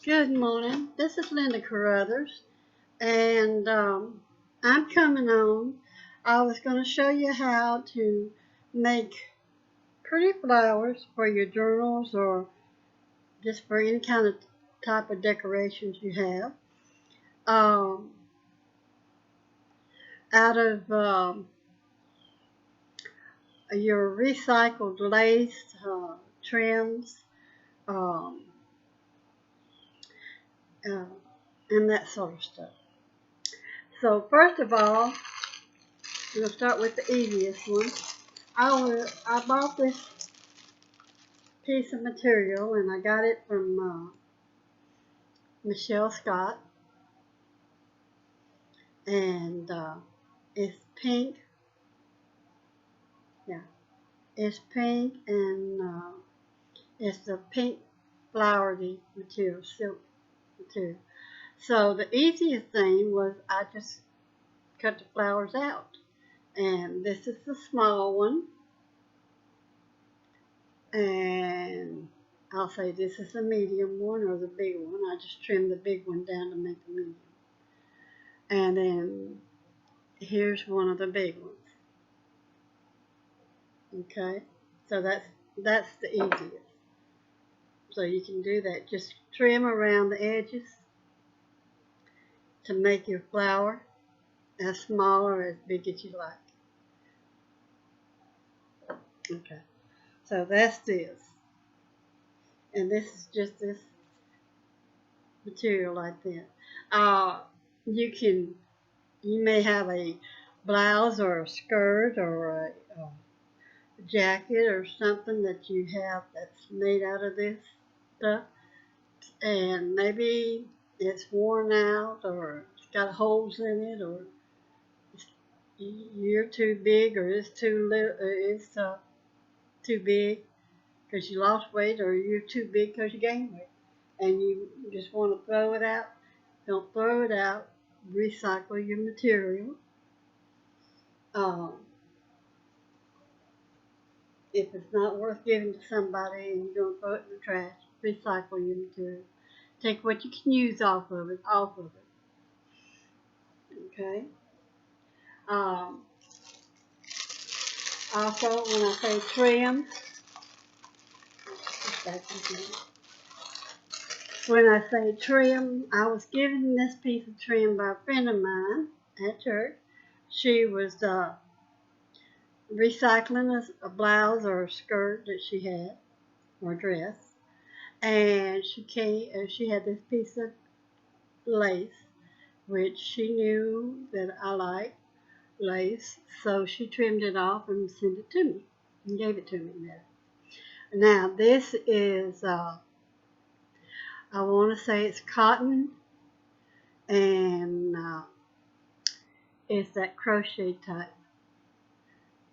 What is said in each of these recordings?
Good morning. This is Linda Carruthers, and I'm coming on. I was going to show you how to make pretty flowers for your journals or just for any kind of type of decorations you have. Um, Out of your recycled lace trims um, uh, and that sort of stuff. So first of all, we'll start with the easiest one. I bought this piece of material and I got it from Michelle Scott, and it's pink. Yeah, it's pink, and it's the pink flowery material, silk material. So the easiest thing was I just cut the flowers out, and this is the small one, and I'll say this is the medium one or the big one. I just trimmed the big one down to make the medium. And then here's one of the big ones. Okay, so that's the easiest. So you can do that. Just trim around the edges to make your flower as small or as big as you like. Okay, so that's this. And this is just this material like that. Uh, you can, you may have a blouse or a skirt or a jacket or something that you have that's made out of this stuff, and maybe it's worn out or it's got holes in it, or you're too big or it's too little, it's too big because you lost weight, or you're too big because you gained weight, and you just want to throw it out. Don't throw it out. Recycle your material. Um, if it's not worth giving to somebody and you're going to throw it in the trash, recycle your material. Take what you can use off of it, Okay? Um, Also, when I say trim, when I say trim, I was given this piece of trim by a friend of mine at church. She was recycling a blouse or a skirt that she had, or a dress, and she had this piece of lace, which she knew that I like lace, so she trimmed it off and sent it to me and gave it to me there. Now this is I want to say it's cotton, and it's that crochet type.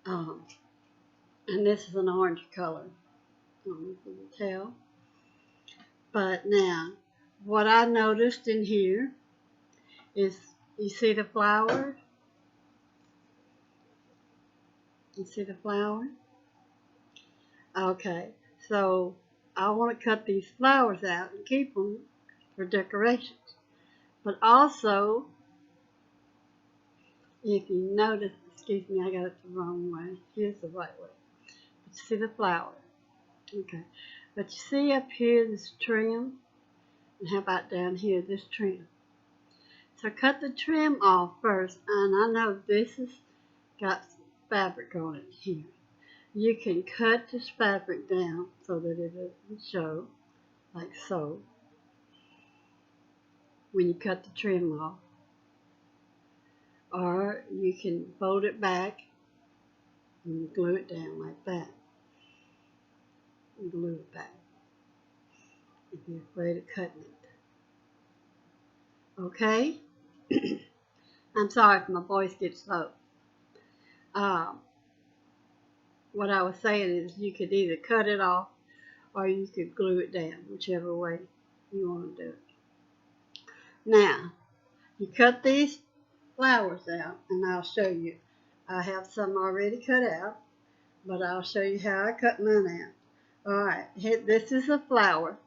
Um, and this is an orange color. I don't know if you can tell. But now, what I noticed in here is, you see the flower? You see the flower? Okay, so I want to cut these flowers out and keep them for decorations. But also, if you notice, excuse me, I got it the wrong way. Here's the right way. But you see the flower? Okay. But you see up here this trim? And how about down here, this trim? So cut the trim off first, and I know this has got fabric on it here. You can cut this fabric down so that it doesn't show, like so, when you cut the trim off. Or you can fold it back and glue it down like that. And glue it back if you're afraid of cutting it. Okay? I'm sorry if my voice gets low. What I was saying is you could either cut it off or you could glue it down, whichever way you want to do it. Now, you cut these flowers out, and I'll show you. I have some already cut out, but I'll show you how I cut mine out. Alright, this is a flower,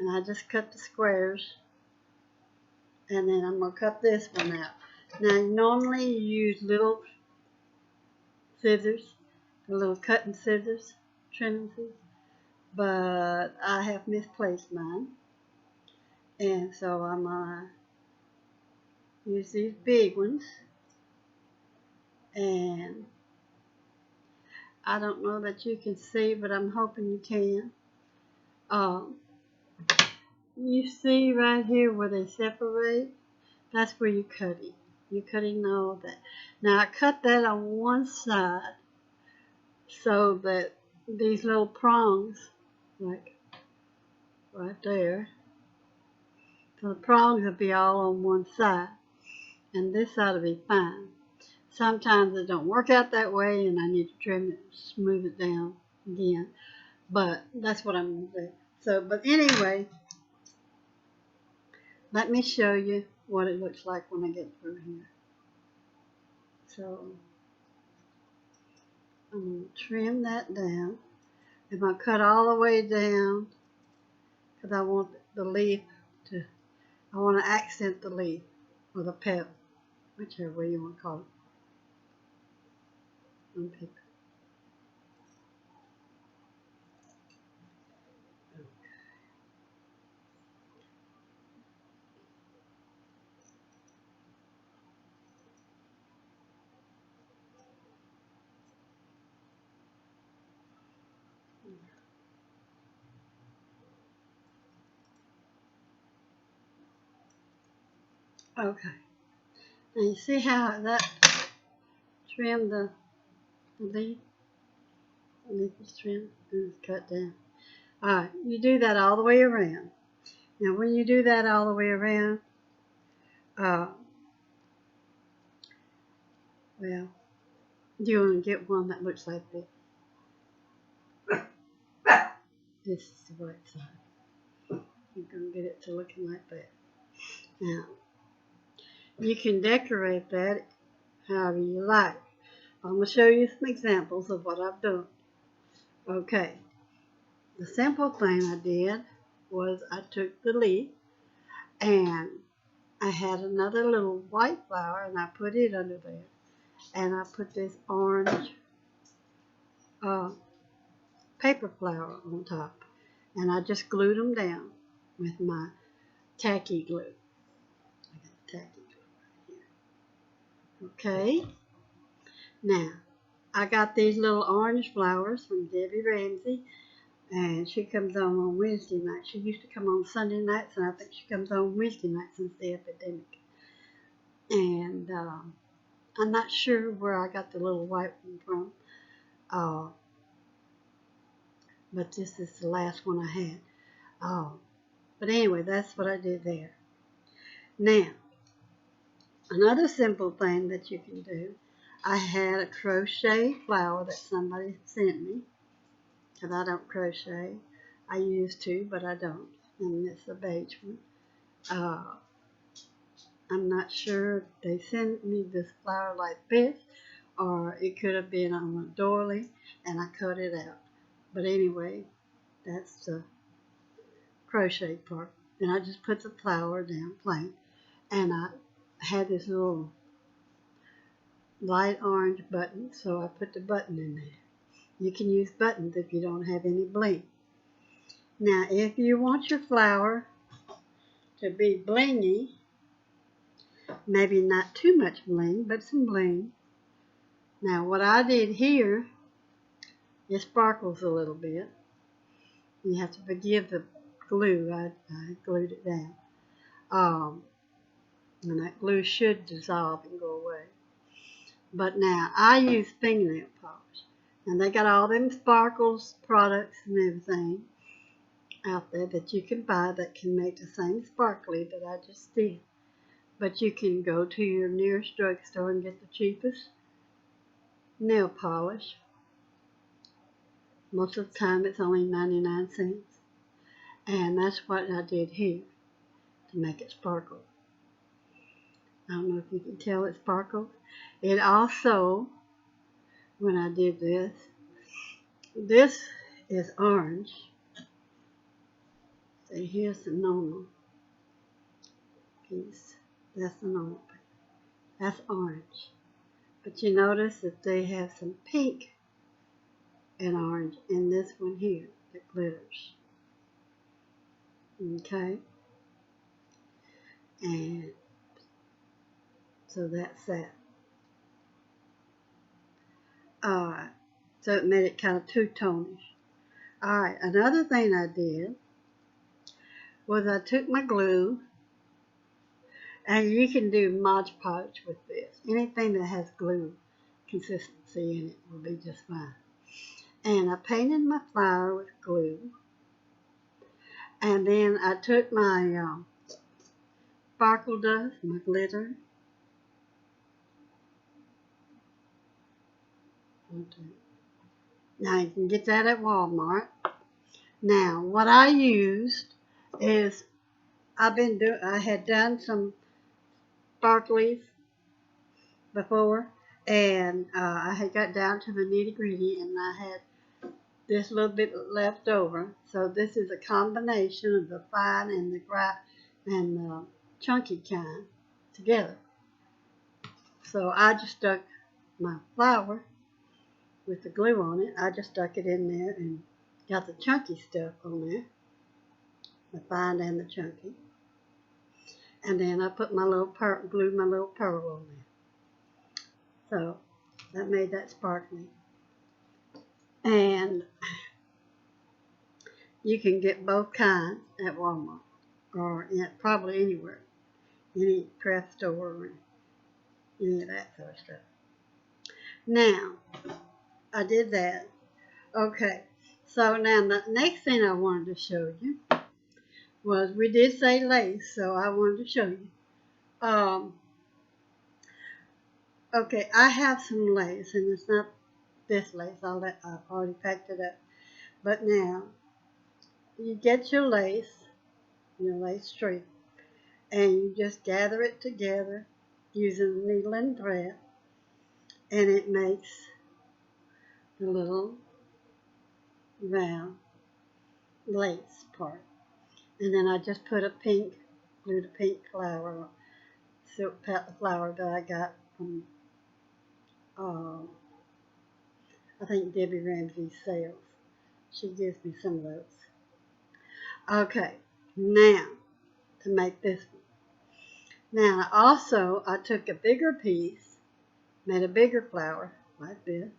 And I just cut the squares, and then I'm going to cut this one out. Now, normally you use little scissors, the little cutting scissors, trimming scissors, but I have misplaced mine. And so I'm going to use these big ones. And I don't know that you can see, but I'm hoping you can. You see right here where they separate? That's where you're cutting. You're cutting all that. Now I cut that on one side so that these little prongs, like right there, so the prongs will be all on one side, and this ought to be fine. Sometimes it don't work out that way, and I need to trim it, smooth it down again. But that's what I'm going to do. So, but anyway, let me show you what it looks like when I get through here. So, I'm going to trim that down. I'm going to cut all the way down because I want the leaf to, I want to accent the leaf or the petal, whichever way you want to call it on paper. Okay. Now you see how that trimmed the leaf? The leaf is trimmed and it's cut down. Alright, you do that all the way around. Now when you do that all the way around, well, you want to get one that looks like this. This is the right side. You're going to get it to looking like that. Now, you can decorate that however you like. I'm going to show you some examples of what I've done. Okay, the simple thing I did was I took the leaf and I had another little white flower and I put it under there. And I put this orange paper flower on top. And I just glued them down with my tacky glue. I got tacky glue right here. Okay. Now, I got these little orange flowers from Debbie Ramsey, and she comes on Wednesday night. She used to come on Sunday nights, and I think she comes on Wednesday nights since the epidemic. And I'm not sure where I got the little white one from, but this is the last one I had. But anyway, that's what I did there. Now, another simple thing that you can do, I had a crochet flower that somebody sent me, because I don't crochet. I used to, but I don't, and it's a beige one. I'm not sure if they sent me this flower like this, or it could have been on a doily, and I cut it out. But anyway, that's the crochet part. And I just put the flower down plain, and I had this little light orange button, so I put the button in there. You can use buttons if you don't have any bling. Now, if you want your flower to be blingy, maybe not too much bling, but some bling. Now, what I did here, it sparkles a little bit. You have to forgive the glue. I glued it down. And that glue should dissolve and go away. But now, I use fingernail polish. And they got all them sparkles products and everything out there that you can buy that can make the same sparkly that I just did. But you can go to your nearest drugstore and get the cheapest nail polish. Most of the time it's only 99 cents. And that's what I did here to make it sparkle. I don't know if you can tell it sparkled. It also, when I did this is orange. See, see, here's the normal piece. That's the normal piece. That's orange. But you notice that they have some pink and orange in this one here that glitters. Okay? And so that's that. Alright. So it made it kind of two-tonish. Alright, another thing I did was I took my glue, and you can do Mod Podge with this. Anything that has glue consistency in it will be just fine. And I painted my flower with glue. And then I took my sparkle dust, my glitter. Okay. Now you can get that at Walmart. Now what I used is I had done some sparklies before, and I had got down to the nitty gritty, and I had this little bit left over. So this is a combination of the fine and the chunky kind together. So I just stuck my flower with the glue on it. I just stuck it in there and got the chunky stuff on there, the fine and the chunky. And then I put my little glued my little pearl on there. So that made that sparkly. And you can get both kinds at Walmart or probably anywhere, any craft store or any of that sort of stuff. Now, I did that. Okay, so now the next thing I wanted to show you was, we did say lace, so I wanted to show you. Okay, I have some lace, and it's not this lace. I've already packed it up. But now, you get your lace string, and you just gather it together using needle and thread, and it makes the little round lace part. And then I just put glued a pink flower, silk flower that I got from, I think Debbie Ramsey's sales. She gives me some of those. Okay, now to make this one. Now also I took a bigger piece, made a bigger flower like this,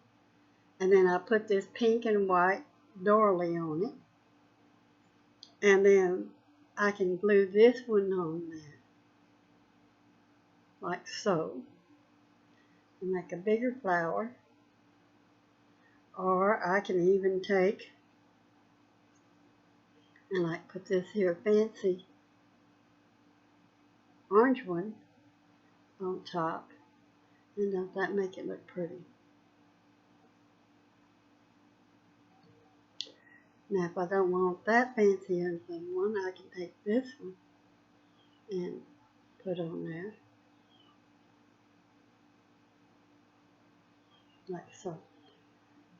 and then I put this pink and white doily on it, and then I can glue this one on there like so and make a bigger flower. Or I can even take and like put this here fancy orange one on top, and don't that make it look pretty? Now if I don't want that fancy anything one, I can take this one and put on there like so.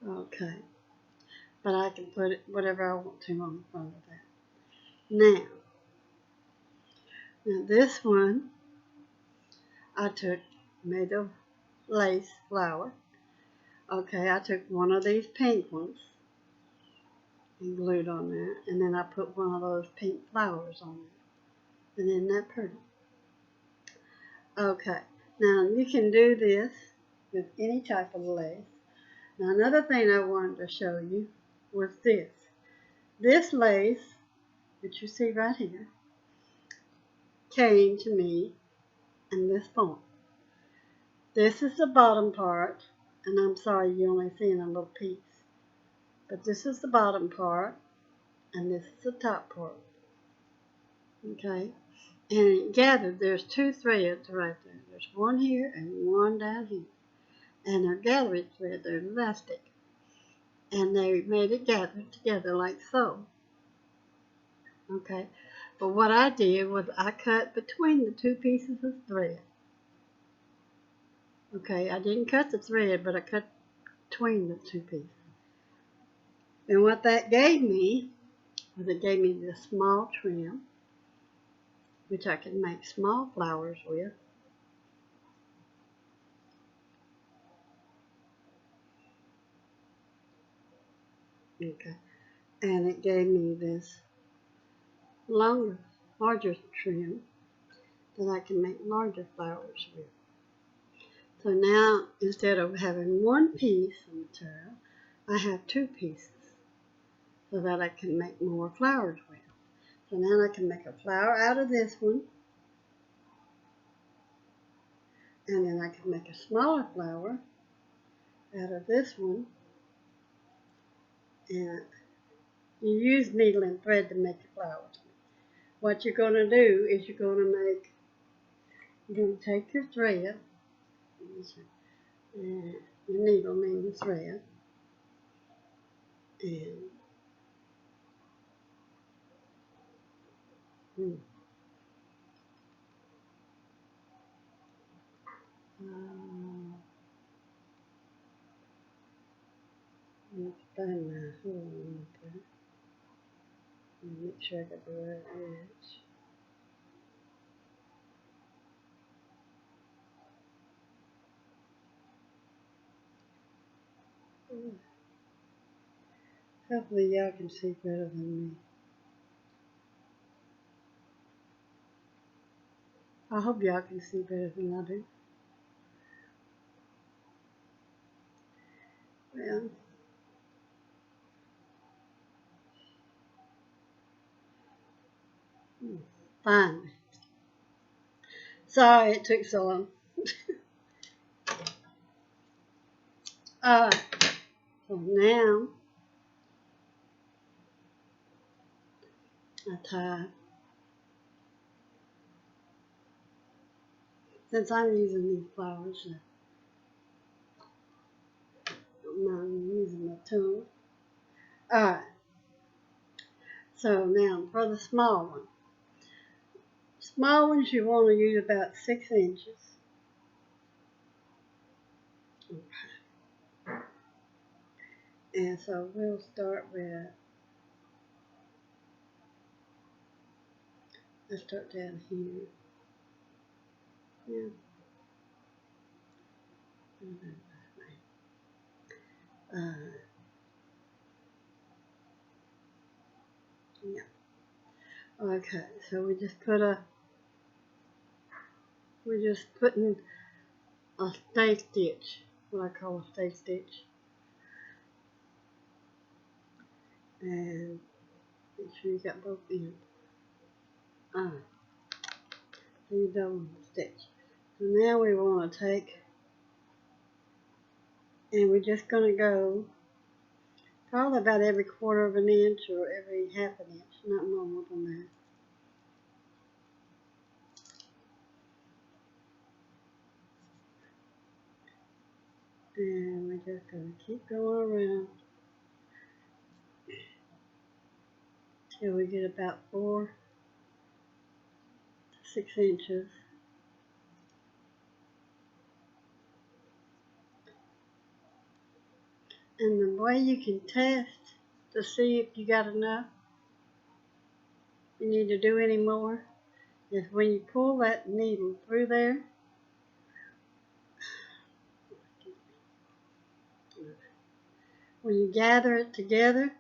Okay, but I can put it whatever I want to on the front of that. Now this one I made a lace flower. Okay, I took one of these pink ones and glued on there, and then I put one of those pink flowers on there. And isn't that pretty? Okay, now you can do this with any type of lace. Now another thing I wanted to show you was this. This lace that you see right here came to me in this form. This is the bottom part, and I'm sorry you're only seeing a little piece. But this is the bottom part, and this is the top part. Okay? And it gathered, there's two threads right there. There's one here and one down here. And they're gathering thread, they're elastic. And they made it gather together like so. Okay? But what I did was I cut between the two pieces of thread. Okay, I didn't cut the thread, but I cut between the two pieces. And what that gave me Because it gave me this small trim, which I can make small flowers with. Okay. And it gave me this larger trim that I can make larger flowers with. So now, instead of having one piece of material, I have two pieces so that I can make more flowers with. So now I can make a flower out of this one, and then I can make a smaller flower out of this one, and you use needle and thread to make your flowers. What you're going to do is you're going to take your thread, and your needle means thread, and uh, let's find my hole okay. And make sure I got the right edge. Hopefully y'all can see better than me. I hope y'all can see better than I do. Well, finally. Sorry it took so long. So now I tie, since I'm using these flowers, I'm using my tool. Alright, so now for the small one. Small ones you want to use about 6 inches. Okay. And so we'll start with, let's start down here. Yeah. Yeah. Okay, so we're just putting a stay stitch, what I call a stay stitch. And make sure you got both ends. Alright, so you're done with the stitch. So now we want to take, and we're just going to go probably about every 1/4 of an inch or every 1/2 an inch, not more than that. And we're just going to keep going around till we get about 4 to 6 inches. And the way you can test to see if you got enough, you need to do any more, is when you pull that needle through there, when you gather it together,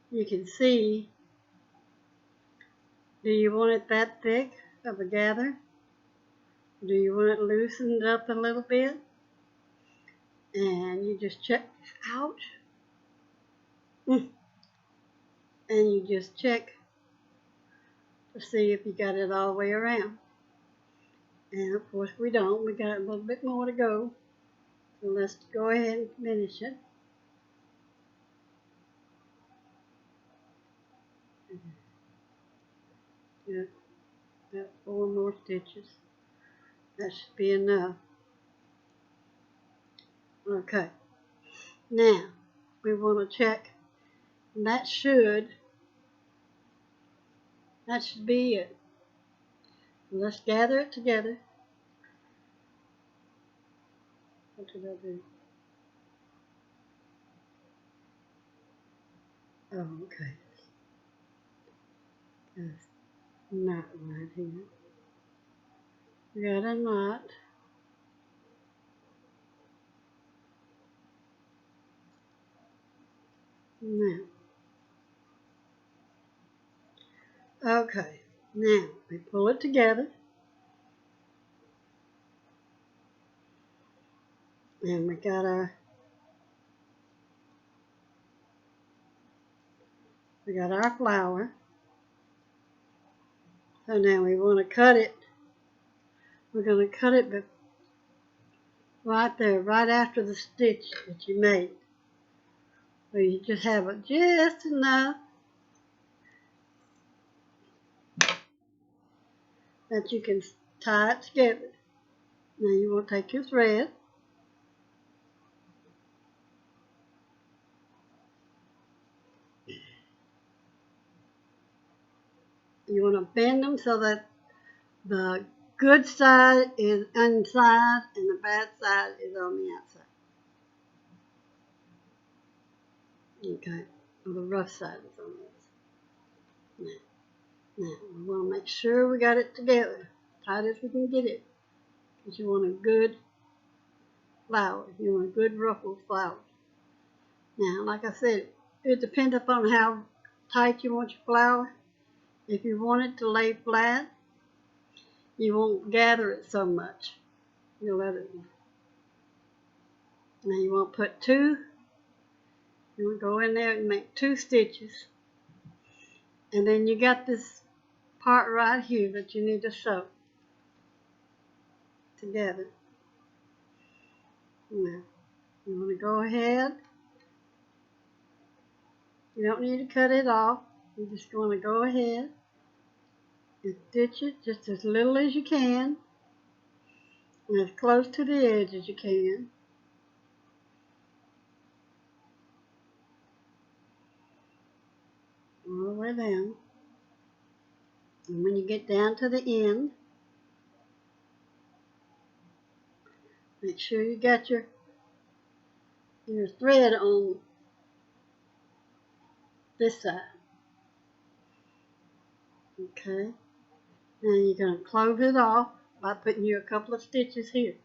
you can see, do you want it that thick of a gather? Do you want it loosened up a little bit? And you just check out, and you just check to see if you got it all the way around. And of course we don't, we got a little bit more to go. So let's go ahead and finish it. Yeah, about 4 more stitches. That should be enough. Okay, now we want to check, and that should be it. Let's gather it together. What did I do? Oh, okay. There's a knot right here. We got a knot. Now, okay. Now we pull it together, and we got our flower. So now we want to cut it. We're going to cut it, but right there, right after the stitch that you made, where you just have it just enough that you can tie it together. Now you want to take your thread, you want to bend them so that the good side is inside and the bad side is on the outside. Okay, or the rough side is on the outside. Now we want to make sure we got it together, tight as we can get it, because you want a good flower. You want a good ruffled flower. Now, like I said, it depends upon how tight you want your flower. If you want it to lay flat, you won't gather it so much. You'll let it. Now you want to put two. You want to go in there and make 2 stitches, and then you got this part right here that you need to sew together. Now you want to go ahead. You don't need to cut it off. You just want to go ahead and stitch it just as little as you can, and as close to the edge as you can. All the way down. And when you get down to the end, make sure you got your thread on this side. Okay. Now you're going to close it off by putting you a couple of stitches here.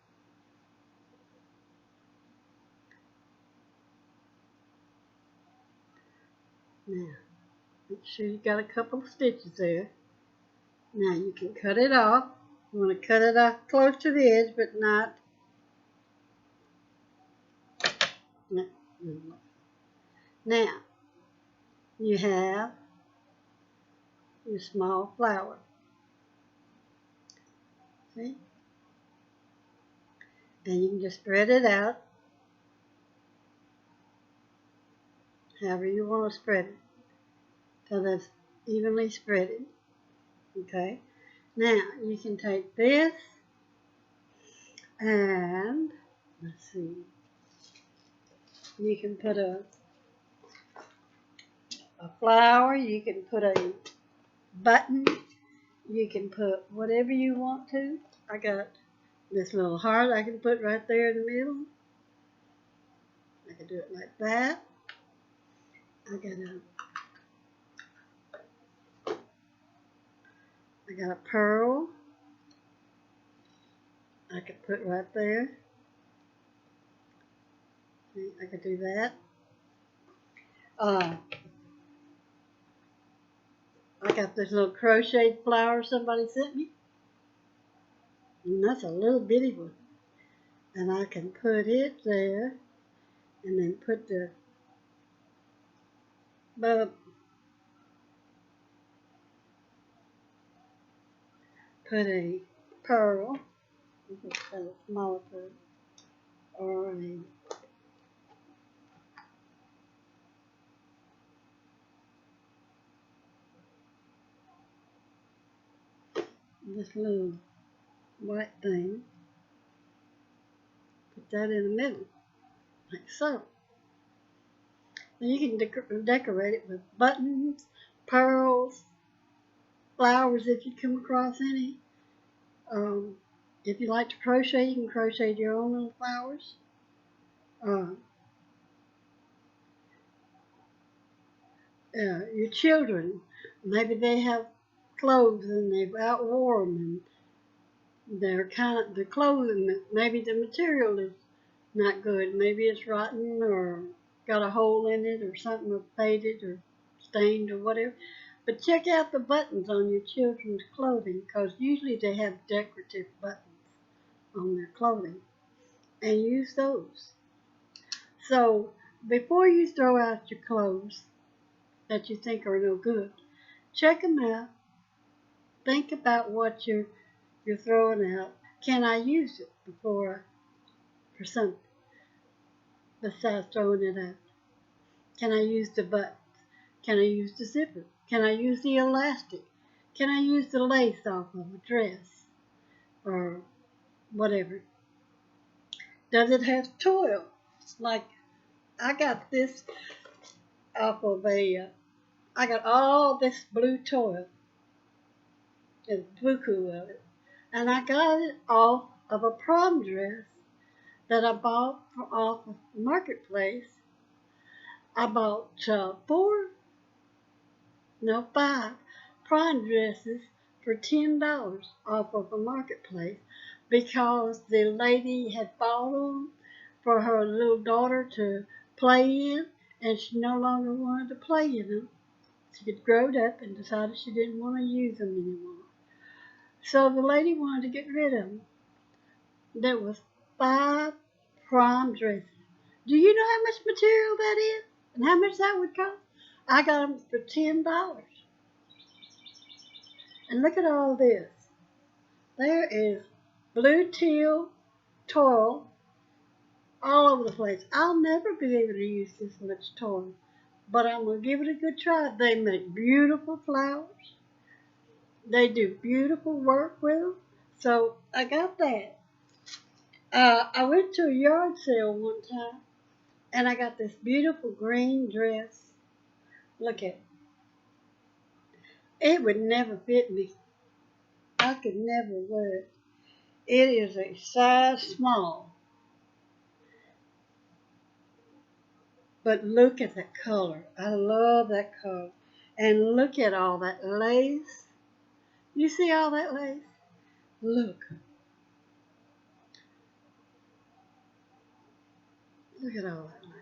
Now, make sure you got a couple of stitches there. Now you can cut it off. You want to cut it off close to the edge, but not. Now, you have your small flower. See? And you can just spread it out however you want to spread it, so that's evenly spreaded. Okay? Now, you can take this and, let's see, you can put a flower, you can put a button, you can put whatever you want to. I got this little heart I can put right there in the middle. I can do it like that. I got a pearl I could put right there. See, I could do that. I got this little crocheted flower somebody sent me. And that's a little bitty one. And I can put it there and then put the put a pearl, a smaller pearl, or this little white thing. Put that in the middle, like so. And you can decorate it with buttons, pearls, flowers if you come across any. If you like to crochet, you can crochet your own little flowers. Your children, maybe they have clothes and they've outworn and the clothing, maybe the material is not good. Maybe it's rotten or got a hole in it or something was faded or stained or whatever. But check out the buttons on your children's clothing because usually they have decorative buttons on their clothing and use those. So before you throw out your clothes that you think are no good, check them out. Think about what you're throwing out. Can I use it before for something besides throwing it out? Can I use the buttons? Can I use the zipper? Can I use the elastic? Can I use the lace off of a dress or whatever? Does it have toil? Like I got this off of I got all this blue toil. There's buku of it. And I got it off of a prom dress that I bought off of Marketplace. I bought five prom dresses for $10 off of a Marketplace because the lady had bought them for her little daughter to play in, and she no longer wanted to play in them. She had grown up and decided she didn't want to use them anymore. So the lady wanted to get rid of them. There was five prom dresses. Do you know how much material that is and how much that would cost? I got them for $10. And look at all this. There is blue teal toil all over the place. I'll never be able to use this much toil, but I'm going to give it a good try. They make beautiful flowers. They do beautiful work with them. So I got that. I went to a yard sale one time and I got this beautiful green dress. Look at it. It would never fit me. I could never wear it. It is a size small. But look at that color. I love that color. And look at all that lace. You see all that lace? Look. Look at all that lace.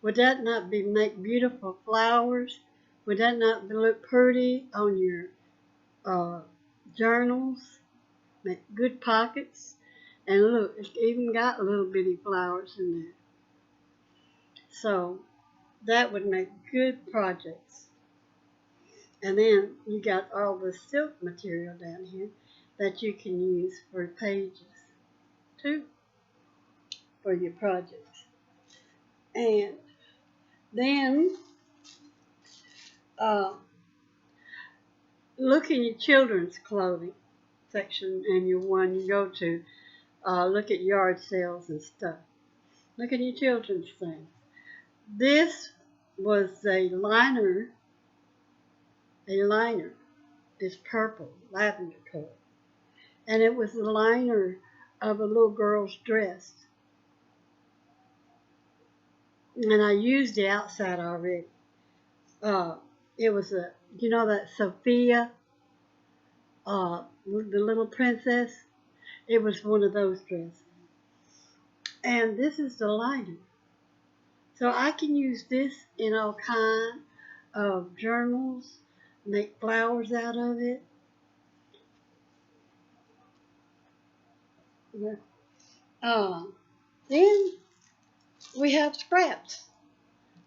Would that not make beautiful flowers? Would that not look pretty on your uh, journals? Make good pockets? And look, it's even got little bitty flowers in there. So that would make good projects. And then you got all the silk material down here that you can use for pages too for your projects. And then uh, look in your children's clothing section and your one you go to. Look at yard sales and stuff. Look at your children's things. This was a liner. A liner. It's purple, lavender color. And it was the liner of a little girl's dress. And I used the outside already. It was that Sophia, the little princess? It was one of those dresses. And this is the liner. So I can use this in all kinds of journals, make flowers out of it. Then we have scraps.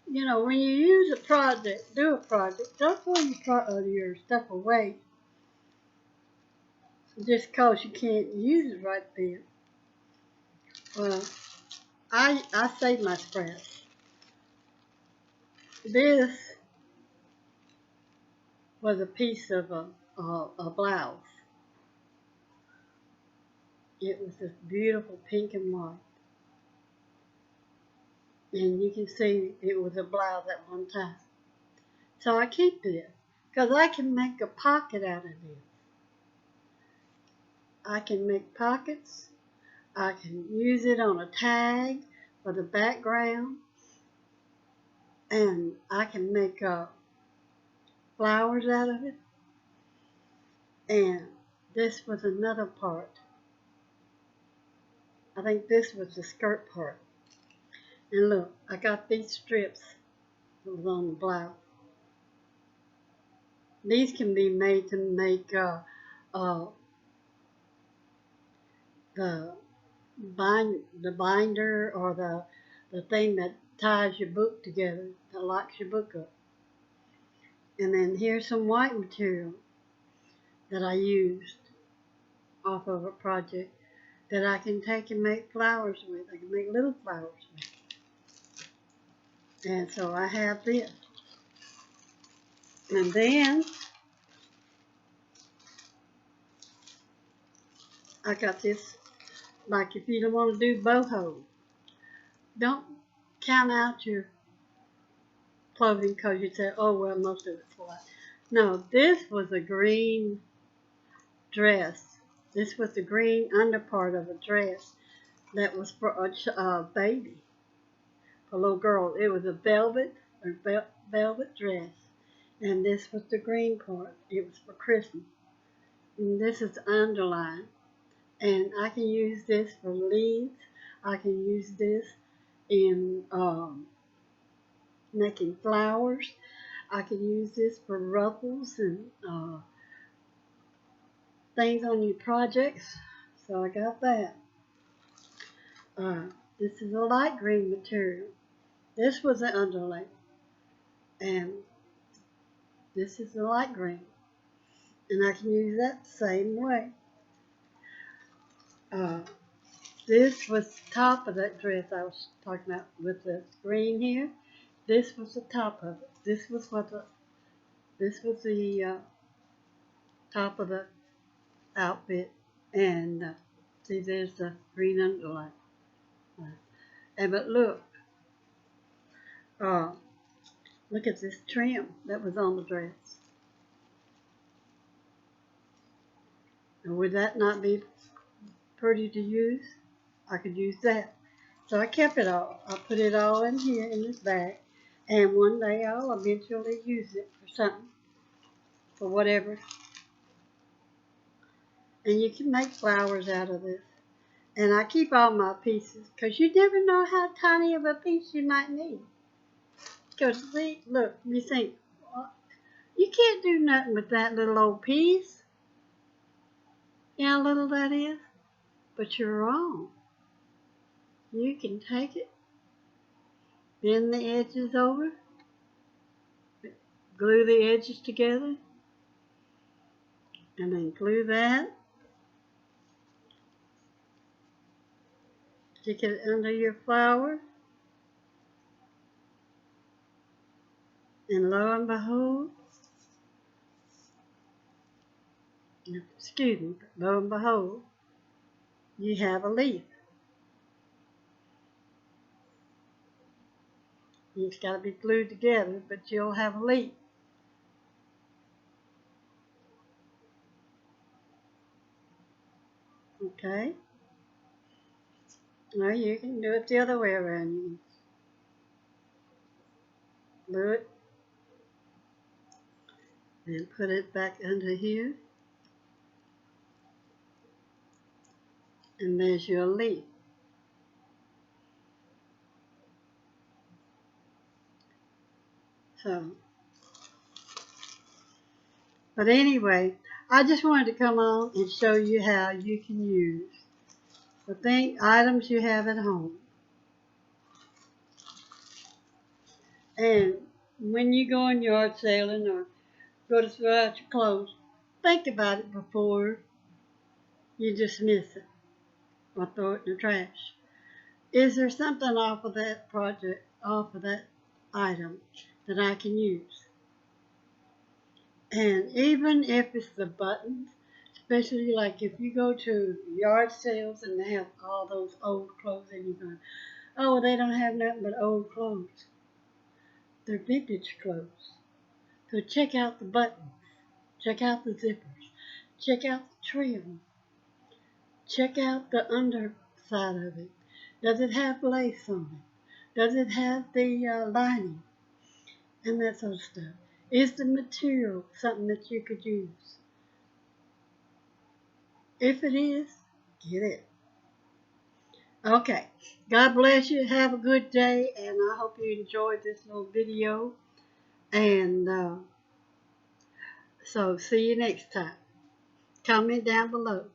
When you use do a project, don't throw your stuff away just because you can't use it right there. Well, I save my scraps. This was a piece of a blouse. It was this beautiful pink and white. And you can see it was a blouse at one time. So I keep this because I can make a pocket out of this. I can make pockets. I can use it on a tag for the background. and I can make flowers out of it. And this was another part. I think this was the skirt part. And look, I got these strips that was on the blouse. These can be made to make uh, the the binder or the thing that ties your book together, that locks your book up. And then here's some white material that I used off of a project that I can take and make flowers with. I can make little flowers with. And so I have this. And then I got this, like if you don't want to do boho, don't count out your clothing because you say, oh, well, most of it's white. No, this was a green dress. This was the green underpart of a dress that was for a baby, a little girl. It was a velvet dress, and this was the green part. It was for Christmas. And this is underlined, and I can use this for leaves. I can use this in making flowers. I can use this for ruffles and things on your projects. So I got that. Uh, this is a light green material. This was an underlay, and this is a light green, and I can use that the same way. Uh, this was the top of that dress I was talking about with the green here. This was the top of it. This was the top of the outfit, and see, there's the green underlay. And but look at this trim that was on the dress. And would that not be pretty to use? I could use that. So I kept it all. I put it all in here in this bag, and one day I'll eventually use it for something, for whatever. And you can make flowers out of this. And I keep all my pieces, because you never know how tiny of a piece you might need. Because see, look, you think, well, you can't do nothing with that little old piece. You know how little that is? But you're wrong. You can take it, bend the edges over, glue the edges together, and then glue that. Stick it under your flower, and lo and behold, excuse me, lo and behold, you have a leaf. It's got to be glued together, but you'll have a leaf. Okay? Now you can do it the other way around. You can glue it and put it back under here. And there's your leaf. So, but anyway, I just wanted to come on and show you how you can use the items you have at home. And when you go on yard sailing or go to throw out your clothes, think about it before you dismiss it or throw it in the trash. Is there something off of that project, off of that item that I can use? And even if it's the buttons, especially like if you go to yard sales and they have all those old clothes and you're going, oh, they don't have nothing but old clothes. They're vintage clothes. So check out the buttons, check out the zippers, check out the trim, check out the underside of it. Does it have lace on it? Does it have the lining? and that sort of stuff. Is the material something that you could use? If it is, get it. Okay. God bless you. Have a good day, and I hope you enjoyed this little video. And so, see you next time. Comment down below.